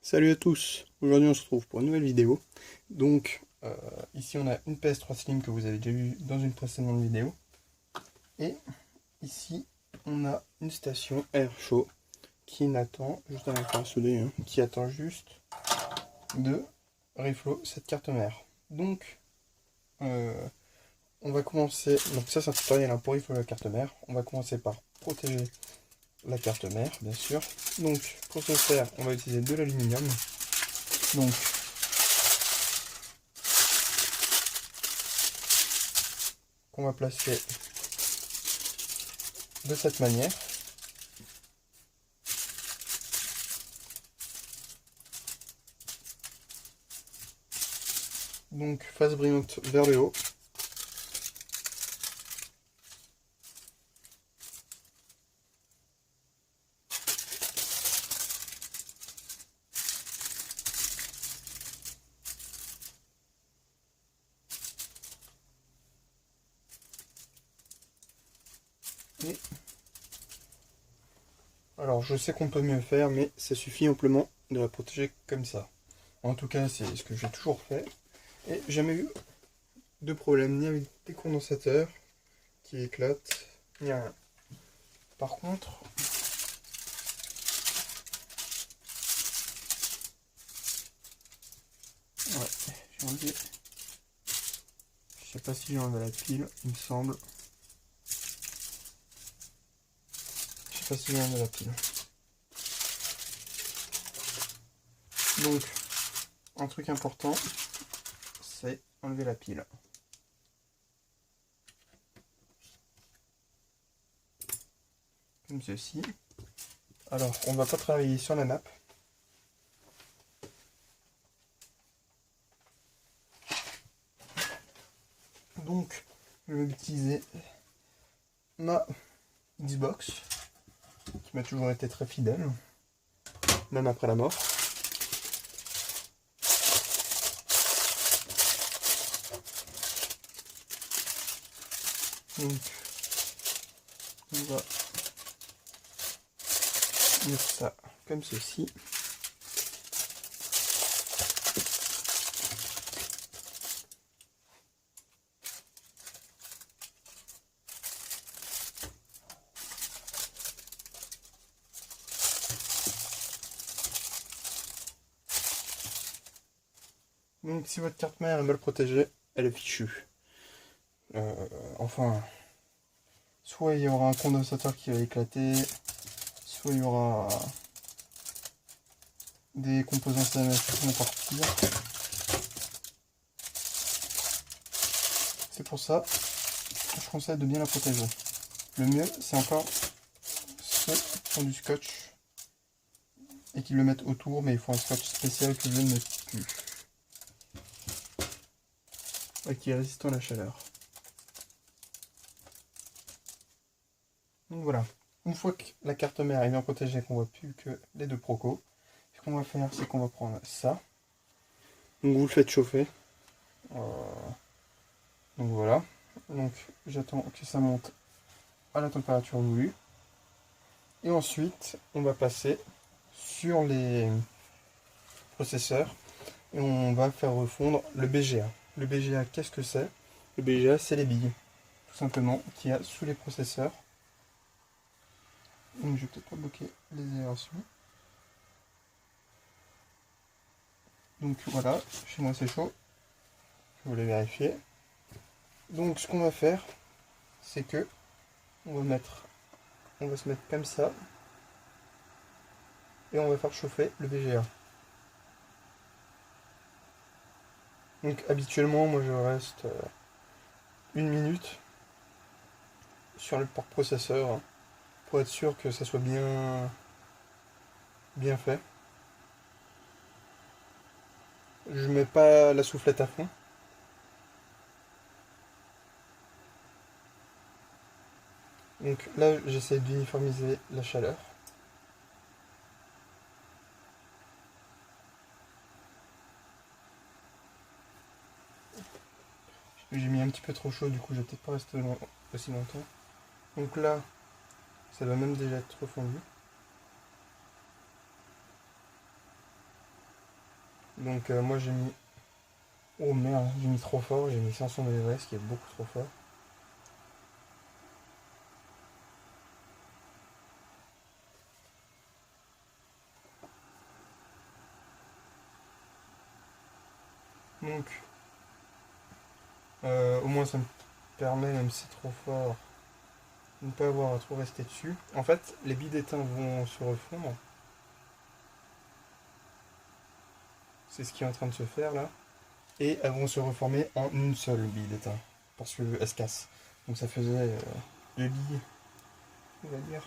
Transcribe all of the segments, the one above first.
Salut à tous, aujourd'hui on se retrouve pour une nouvelle vidéo. Donc ici on a une PS3 Slim que vous avez déjà vu dans une précédente vidéo. Et ici on a une station air chaud qui n'attend, juste à l'appareil soudé, qui attend juste de reflow cette carte mère. Donc on va commencer, donc ça c'est un tutoriel pour reflow la carte mère. On va commencer par protéger la carte mère bien sûr. Donc pour ce faire on va utiliser de l'aluminium. Donc qu'on va placer de cette manière. Donc face brillante vers le haut. Et alors je sais qu'on peut mieux faire, mais ça suffit amplement de la protéger comme ça. En tout cas c'est ce que j'ai toujours fait. Et jamais eu de problème ni avec des condensateurs qui éclatent, ni rien. Par contre, ouais, j'ai enlevé. Je sais pas si j'ai enlevé la pile, il me semble. Je sais pas si j'ai enlevé la pile. Donc, un truc important, c'est enlever la pile. Comme ceci. Alors, on ne va pas travailler sur la nappe. Donc, je vais utiliser ma Xbox, qui m'a toujours été très fidèle, même après la mort. Donc, on va mettre ça comme ceci. Donc si votre carte mère est mal protégée, elle est fichue. Enfin, soit il y aura un condensateur qui va éclater, soit il y aura des composants CMF qui vont partir. C'est pour ça que je conseille de bien la protéger. Le mieux, c'est encore ceux qui ont du scotch et qui le mettent autour, mais il faut un scotch spécial que je ne mets plus. Et qui est résistant à la chaleur. Donc voilà, une fois que la carte mère est bien protégée, qu'on voit plus que les deux procos, ce qu'on va faire, c'est qu'on va prendre ça. Donc vous le faites chauffer. Donc voilà. Donc j'attends que ça monte à la température voulue. Et ensuite, on va passer sur les processeurs et on va faire refondre le BGA. Le BGA, qu'est-ce que c'est? Le BGA, c'est les billes, tout simplement, qu'il y a sous les processeurs. Donc je vais peut-être pas bloquer les aérations. Donc voilà, chez moi c'est chaud. Je voulais vérifier. Donc ce qu'on va faire, c'est que on va se mettre comme ça et on va faire chauffer le BGA. Donc habituellement, moi je reste 1 minute sur le porte-processeur pour être sûr que ça soit bien fait. Je mets pas la soufflette à fond. Donc là, j'essaie d'uniformiser la chaleur. J'ai mis un petit peu trop chaud, du coup, je vais peut-être pas rester aussi longtemps. Donc là, ça doit même déjà être refondu. Donc moi j'ai mis... Oh merde, j'ai mis trop fort, j'ai mis 500 degrés, ce qui est beaucoup trop fort. Donc au moins ça me permet, même si c'est trop fort, de ne pas avoir à trop rester dessus. En fait, les billes d'étain vont se refondre. C'est ce qui est en train de se faire là. Et elles vont se reformer en une seule bille d'étain. Parce qu'elles se cassent. Donc ça faisait deux billes, on va dire.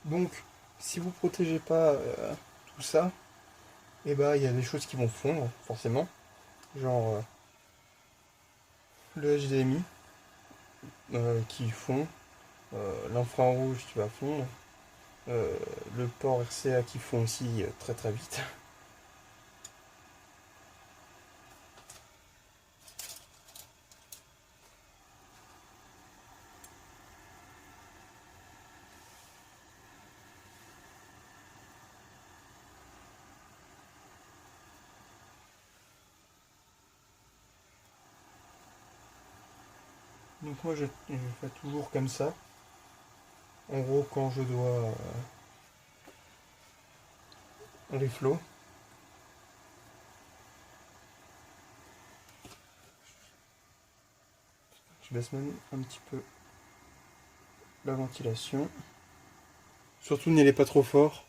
Donc, si vous protégez pas tout ça, et bah il y a des choses qui vont fondre, forcément. Genre le HDMI qui fond, l'infrarouge qui va fondre, le port RCA qui fond aussi très très vite. Donc moi je fais toujours comme ça. En gros quand je dois les flots, je baisse même un petit peu la ventilation. Surtout n'y allez pas trop fort.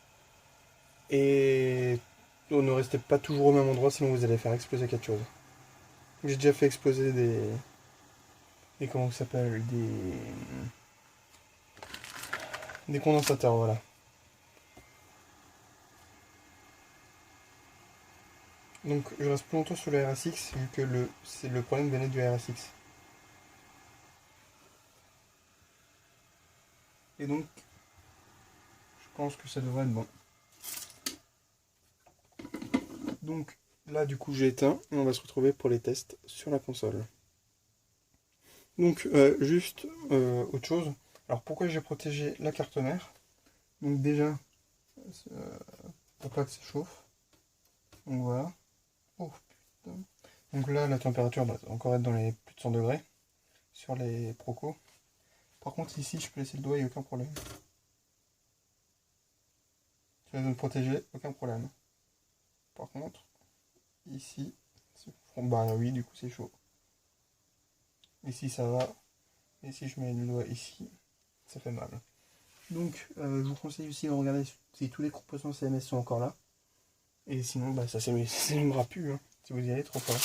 Et ne restez pas toujours au même endroit sinon vous allez faire exploser quelque chose. J'ai déjà fait exploser des comment ça s'appelle des condensateurs, voilà. Donc je reste plus longtemps sur le RSX vu que le problème venait du RSX. Et donc je pense que ça devrait être bon. Donc là du coup j'ai éteint et on va se retrouver pour les tests sur la console. Donc juste autre chose. Alors pourquoi j'ai protégé la carte mère? Donc déjà pour pas que ça chauffe. Donc voilà. Oh putain. Donc là la température va encore être dans les plus de 100 degrés sur les Proco. Par contre ici je peux laisser le doigt, il n'y a aucun problème. Tu vas me protéger, aucun problème. Par contre, ici, bah oui, du coup c'est chaud. Ici ça va, et si je mets le doigt ici, ça fait mal. Donc je vous conseille aussi de regarder si tous les composants CMS sont encore là. Et sinon, bah, ça s'allumera plus, hein, si vous y allez trop fort.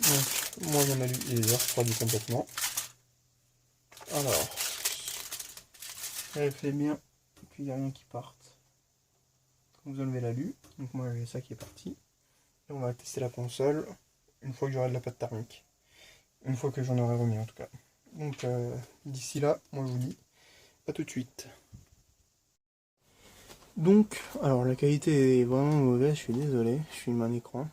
Donc, moi mon alu il est déjà refroidi complètement. Alors, elle fait bien qu'il n'y a rien qui parte. Quand vous enlevez l'alu, donc moi j'ai ça qui est parti. Et on va tester la console une fois que j'aurai de la pâte thermique. Une fois que j'en aurai remis en tout cas. Donc d'ici là, moi je vous dis à tout de suite. Donc, alors la qualité est vraiment mauvaise, je suis désolé, je filme un écran.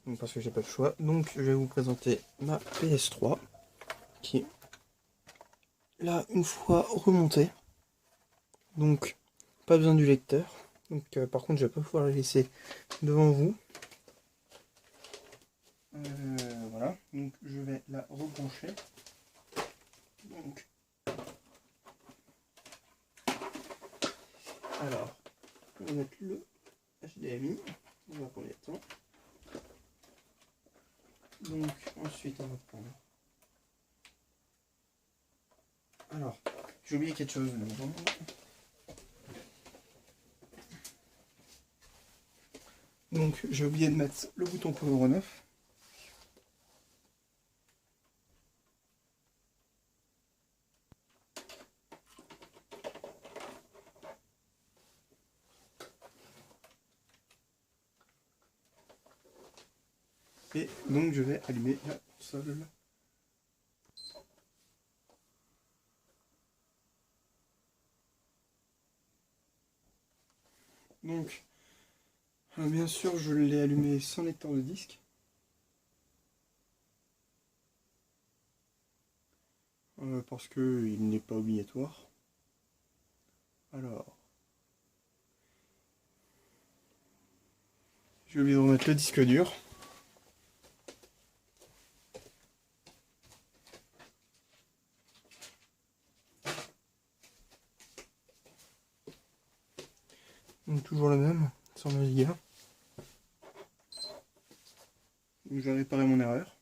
Donc, parce que j'ai pas le choix. Donc je vais vous présenter ma PS3 qui est là une fois remontée. Donc pas besoin du lecteur. Donc par contre je vais pas pouvoir la laisser devant vous. Voilà, donc je vais la rebrancher. Donc alors, on va mettre le HDMI dans un premier temps. Donc ensuite on va prendre. Alors, j'ai oublié quelque chose. Donc j'ai oublié de mettre le bouton pour Euro 9. Et donc je vais allumer la console. Donc Bien sûr, je l'ai allumé sans lecteur de disque. Parce que il n'est pas obligatoire. Alors, j'ai oublié de remettre le disque dur. Donc toujours le même, 120 Go. Je vais réparer mon erreur.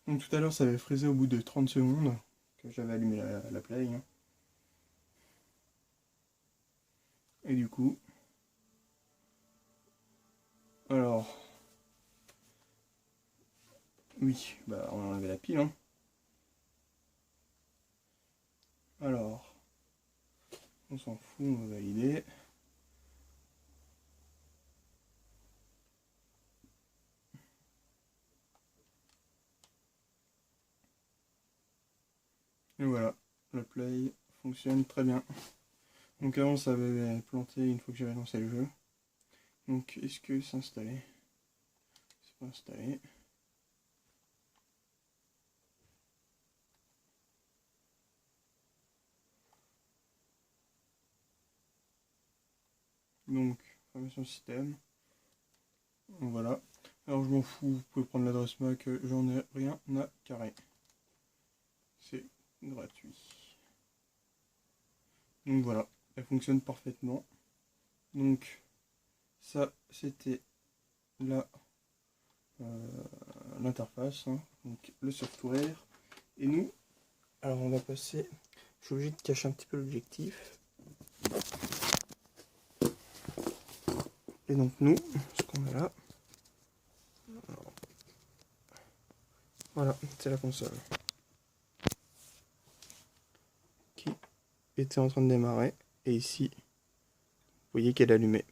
Donc tout à l'heure ça avait frisé au bout de 30 secondes que j'avais allumé la play. Hein. Et du coup, alors, oui, bah on a enlevé la pile. Hein. Alors, on s'en fout, on va valider. Et voilà, la play fonctionne très bien. Donc avant ça avait planté une fois que j'avais lancé le jeu. Donc est-ce que c'est installé? C'est pas installé. Donc, information système. Voilà. Alors je m'en fous, vous pouvez prendre l'adresse MAC, j'en ai rien à carrer. C'est gratuit. Donc voilà, elle fonctionne parfaitement. Donc ça c'était l'interface, hein. Donc le software. Et nous, alors on va passer, je suis obligé de cacher un petit peu l'objectif. Et donc nous, ce qu'on a là, alors, voilà, c'est la console qui était en train de démarrer. Et ici, vous voyez qu'elle est allumée.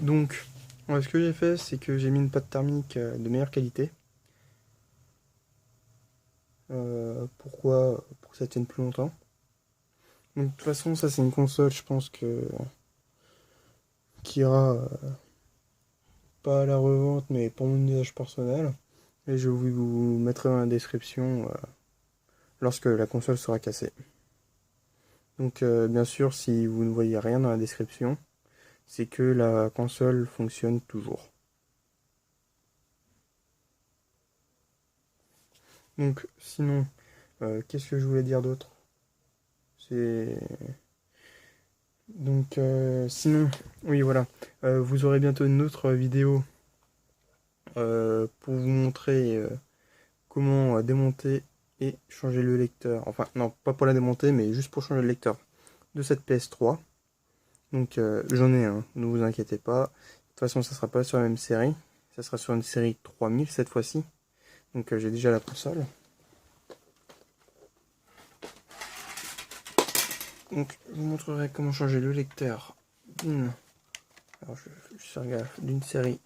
Donc, ce que j'ai fait, c'est que j'ai mis une pâte thermique de meilleure qualité. Pourquoi? Pour que ça tienne plus longtemps. Donc, de toute façon, ça c'est une console, je pense qui ira pas à la revente, mais pour mon usage personnel. Et je vous mettrai dans la description lorsque la console sera cassée. Donc, bien sûr, si vous ne voyez rien dans la description, c'est que la console fonctionne toujours. Donc, sinon, qu'est-ce que je voulais dire d'autre? C'est... Donc, sinon, oui, voilà. Vous aurez bientôt une autre vidéo pour vous montrer comment démonter et changer le lecteur. Enfin, non, pas pour la démonter, mais juste pour changer le lecteur de cette PS3. Donc, j'en ai un, ne vous inquiétez pas. De toute façon, ça sera pas sur la même série. Ça sera sur une série 3000 cette fois-ci. Donc, j'ai déjà la console. Donc, je vous montrerai comment changer le lecteur alors, je suis d'une série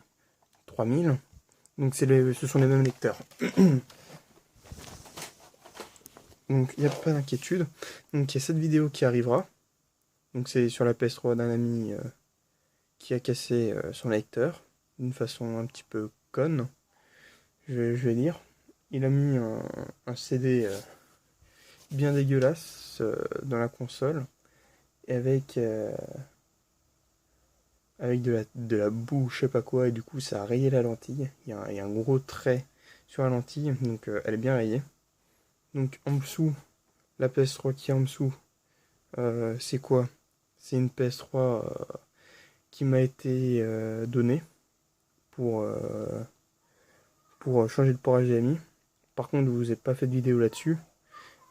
3000. Donc, ce sont les mêmes lecteurs. Donc, il n'y a pas d'inquiétude. Donc, il y a cette vidéo qui arrivera. Donc, c'est sur la PS3 d'un ami qui a cassé son lecteur d'une façon un petit peu conne, je vais dire. Il a mis un CD bien dégueulasse dans la console et avec de la boue, je sais pas quoi, et du coup ça a rayé la lentille. Il y a un gros trait sur la lentille, donc elle est bien rayée. Donc en dessous, la PS3 qui est en dessous, c'est quoi? C'est une PS3 qui m'a été donnée pour changer de port HDMI. Par contre, vous n'avez pas fait de vidéo là-dessus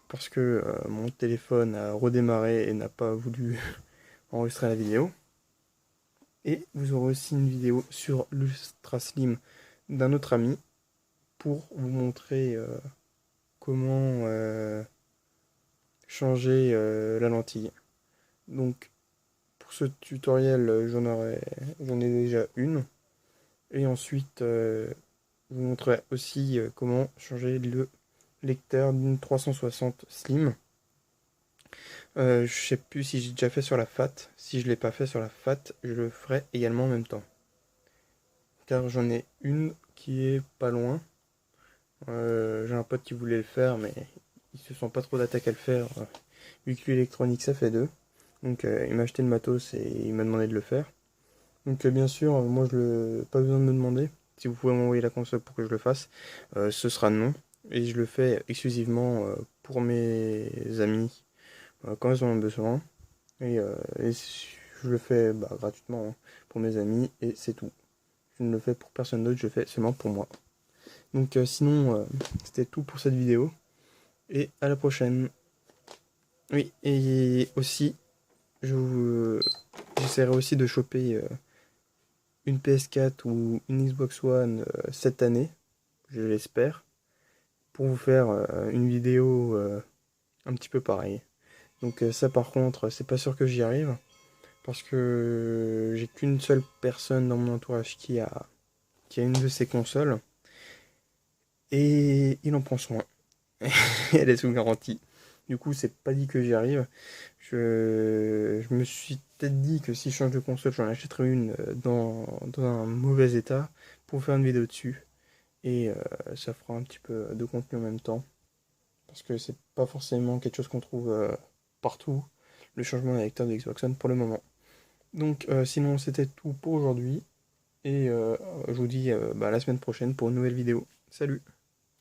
parce que mon téléphone a redémarré et n'a pas voulu enregistrer la vidéo. Et vous aurez aussi une vidéo sur l'Ultra Slim d'un autre ami pour vous montrer comment changer la lentille. Donc pour ce tutoriel, j'en ai déjà une. Et ensuite, je vous montrerai aussi comment changer le lecteur d'une 360 Slim. Je sais plus si j'ai déjà fait sur la FAT. Si je l'ai pas fait sur la FAT, je le ferai également en même temps. Car j'en ai une qui est pas loin. J'ai un pote qui voulait le faire, mais il se sent pas trop d'attaque à le faire. Vu que l'électronique ça fait deux. Donc il m'a acheté le matos et il m'a demandé de le faire. Donc bien sûr, moi pas besoin de me demander. Si vous pouvez m'envoyer la console pour que je le fasse, ce sera non. Et je le fais exclusivement pour mes amis quand ils en ont besoin. Et je le fais gratuitement hein, pour mes amis et c'est tout. Je ne le fais pour personne d'autre, je le fais seulement pour moi. Donc sinon, c'était tout pour cette vidéo. Et à la prochaine. Oui, et aussi, j'essaierai aussi de choper une PS4 ou une Xbox One cette année, je l'espère, pour vous faire une vidéo un petit peu pareille. Donc ça par contre, c'est pas sûr que j'y arrive, parce que j'ai qu'une seule personne dans mon entourage qui a une de ces consoles, et il en prend soin. Elle est sous garantie. Du coup, c'est pas dit que j'y arrive. Je me suis peut-être dit que si je change de console, j'en achèterai une dans un mauvais état pour faire une vidéo dessus. Et ça fera un petit peu de contenu en même temps. Parce que c'est pas forcément quelque chose qu'on trouve partout, le changement d'un lecteur de Xbox One pour le moment. Donc sinon, c'était tout pour aujourd'hui. Et je vous dis à la semaine prochaine pour une nouvelle vidéo. Salut!